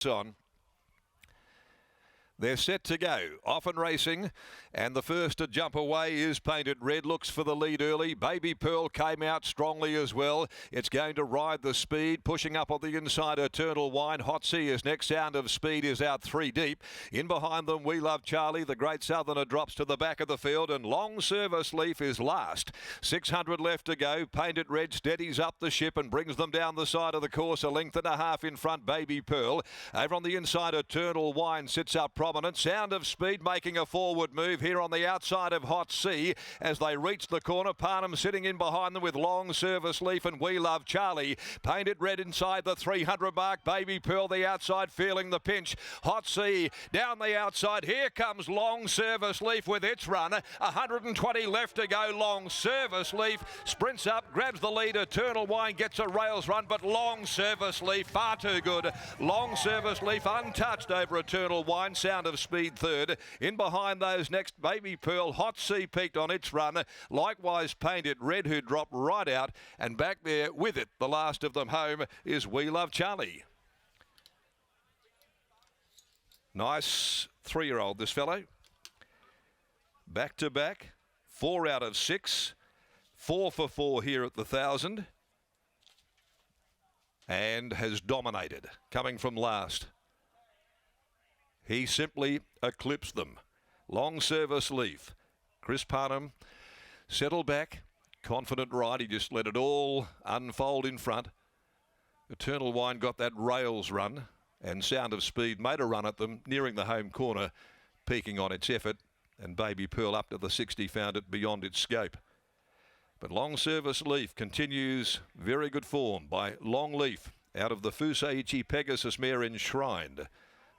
On. They're set to go. Off and racing, and the first to jump away is Painted Red. Looks for the lead early. Baby Pearl came out strongly as well. It's going to ride the speed, pushing up on the inside. Eternal Wine. Hot Sea is next. Sound of Speed is out 3 deep. In behind them, We Love Charlie. The Great Southerner drops to the back of the field, and Long Service Leaf is last. 600 left to go. Painted Red steadies up the ship and brings them down the side of the course. A length and a half in front, Baby Pearl. Over on the inside, Eternal Wine sits up prominent. Sound of Speed making a forward move here on the outside of Hot Sea as they reach the corner. Parnham sitting in behind them with Long Service Leaf and We Love Charlie. Painted Red inside the 300 mark. Baby Pearl the outside feeling the pinch. Hot Sea down the outside. Here comes Long Service Leaf with its run. 120 left to go. Long Service Leaf sprints up, grabs the lead. Eternal Wine gets a rails run, but Long Service Leaf far too good. Long Service Leaf untouched over Eternal Wine. Sound of Speed third. In behind those next, Baby Pearl. Hot Sea peaked on its run. Likewise Painted Red, who dropped right out, and back there with it, the last of them home, is We Love Charlie. Nice 3-year-old, this fellow. Back to back, 4 out of 6. 4 for 4 here at the 1,000. And has dominated, coming from last. He simply eclipsed them. Long Service Leaf. Chris Parnham settled back. Confident ride. He just let it all unfold in front. Eternal Wine got that rails run. And Sound of Speed made a run at them, nearing the home corner, peaking on its effort. And Baby Pearl up to the 60 found it beyond its scope. But Long Service Leaf continues very good form by Long Leaf out of the Fusaichi Pegasus mare Enshrined.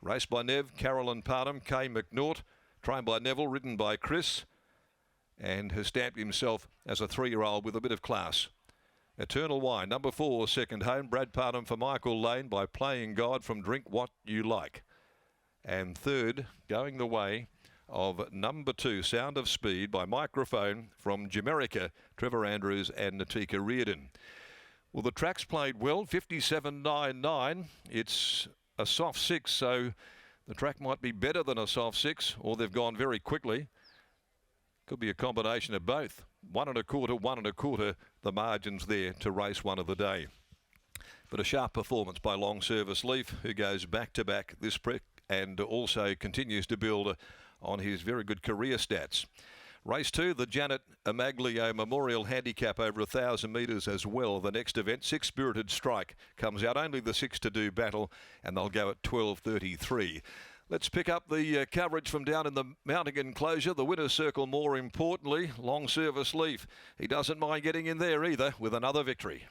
Raced by Nev, Carolyn Parnham, Kay McNaught, trained by Neville, ridden by Chris, and has stamped himself as a 3-year-old with a bit of class. Eternal Wine, number 4, second home. Brad Parnham for Michael Lane by Playing God from Drink What You Like. And third, going the way of number 2, Sound of Speed by Microphone from Jamaica, Trevor Andrews and Natika Reardon. Well, the track's played well, 57.99. It's a soft 6, so the track might be better than a soft 6, or they've gone very quickly. Could be a combination of both. 1 1/4, 1 1/4, the margins there to race one of the day. But a sharp performance by Long Service Leaf, who goes back to back this prick and also continues to build on his very good career stats. Race 2, the Janet Amaglio Memorial Handicap over 1,000 metres as well. The next event, 6 Spirited Strike, comes out. Only the 6 to do battle, and they'll go at 12:33. Let's pick up the coverage from down in the mounting enclosure. The winner's circle, more importantly, Long Service Leaf. He doesn't mind getting in there either with another victory.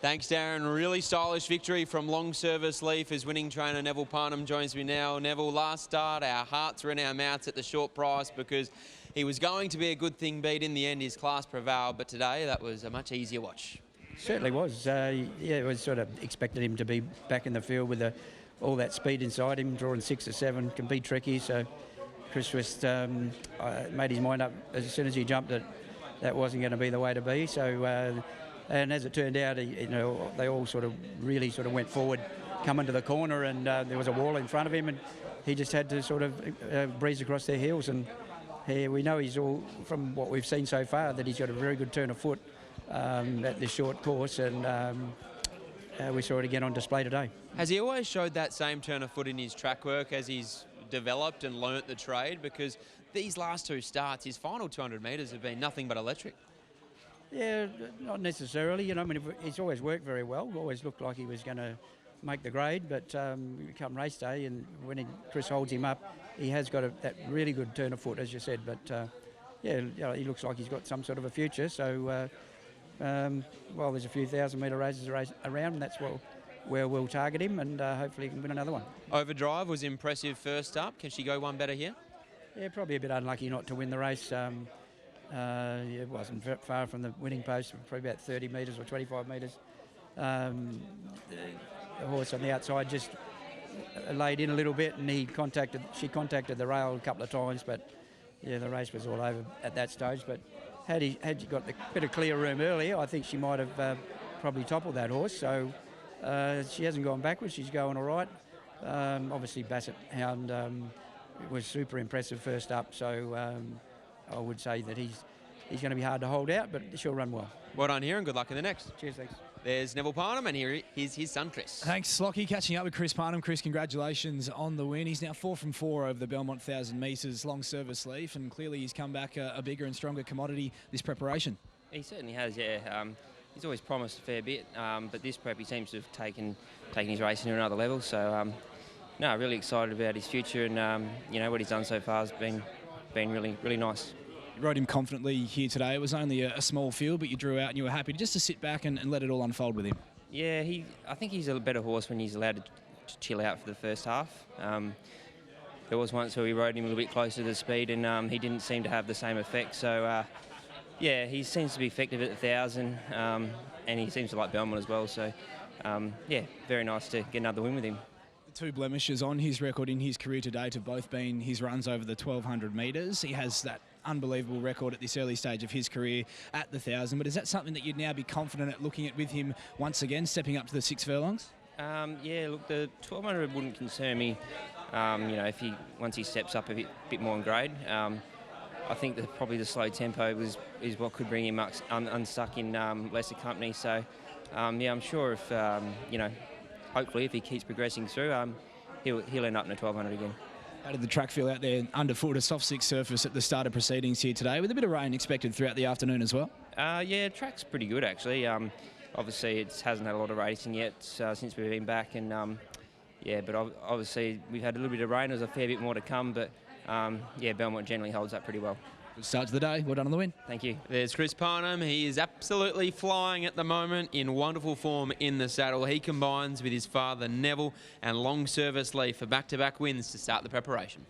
Thanks, Darren. Really stylish victory from Long Service Leaf as winning trainer Neville Parnham joins me now. Neville, last start, our hearts were in our mouths at the short price because he was going to be a good thing beat. In the end, his class prevailed, but today that was a much easier watch. Certainly was. Yeah, it was sort of expected him to be back in the field with all that speed inside him, drawing 6 or 7, can be tricky. So Chris West made his mind up as soon as he jumped that wasn't going to be the way to be. So, and as it turned out, they all really went forward, come into the corner, and there was a wall in front of him, and he just had to sort of breeze across their heels. And we know he's all, from what we've seen so far, that he's got a very good turn of foot at this short course, and we saw it again on display today. Has he always showed that same turn of foot in his track work as he's developed and learnt the trade? Because these last 2 starts, his final 200 metres have been nothing but electric. Yeah, not necessarily. I mean, he's always worked very well. Always looked like he was going to make the grade, but come race day, and when Chris holds him up, he has got that really good turn of foot, as you said. But yeah, he looks like he's got some sort of a future. So, well, there's a few 1,000-metre races around, and that's where we'll target him, and hopefully he can win another one. Overdrive was impressive first up. Can she go one better here? Yeah, probably a bit unlucky not to win the race. It wasn't far from the winning post, probably about 30 metres or 25 metres. The horse on the outside just laid in a little bit, and she contacted the rail a couple of times, but yeah, the race was all over at that stage. But had she got a bit of clear room earlier, I think she might have probably toppled that horse. So she hasn't gone backwards. She's going all right. Obviously, Bassett Hound was super impressive first up, so I would say that he's going to be hard to hold out, but she'll run well. Well done here and good luck in the next. Cheers, thanks. There's Neville Parnham, and here is his son, Chris. Thanks, Lockie. Catching up with Chris Parnham. Chris, congratulations on the win. He's now 4 from 4 over the Belmont 1,000 metres long service leaf, and clearly he's come back a bigger and stronger commodity this preparation. He certainly has, yeah. He's always promised a fair bit, but this prep he seems to have taken his racing to another level. So, no, really excited about his future, and you know what he's done so far has been really nice. You rode him confidently here today. It was only a small field, but you drew out and you were happy just to sit back and let it all unfold with him. Yeah, I think he's a better horse when he's allowed to chill out for the first half. There was once where we rode him a little bit closer to the speed, and he didn't seem to have the same effect. So, yeah, he seems to be effective at the 1,000, and he seems to like Belmont as well. So, yeah, very nice to get another win with him. The 2 blemishes on his record in his career to date have both been his runs over the 1,200 metres. He has that unbelievable record at this early stage of his career at the 1,000. But is that something that you'd now be confident at looking at with him once again, stepping up to the 6 furlongs? Yeah, look, the 1,200 wouldn't concern me. You know, once he steps up a bit more in grade. I think that probably the slow tempo is what could bring him unstuck in lesser company. So, yeah, I'm sure if you know, hopefully if he keeps progressing through, he'll end up in the 1,200 again. How did the track feel out there underfoot, a soft 6 surface at the start of proceedings here today, with a bit of rain expected throughout the afternoon as well? Yeah, track's pretty good actually. Obviously it hasn't had a lot of racing yet since we've been back, and yeah, but obviously we've had a little bit of rain. There's a fair bit more to come, but yeah, Belmont generally holds up pretty well. Good start to the day. Well done on the win. Thank you. There's Chris Parnham. He is absolutely flying at the moment, in wonderful form in the saddle. He combines with his father Neville and long service leaf for back-to-back wins to start the preparation.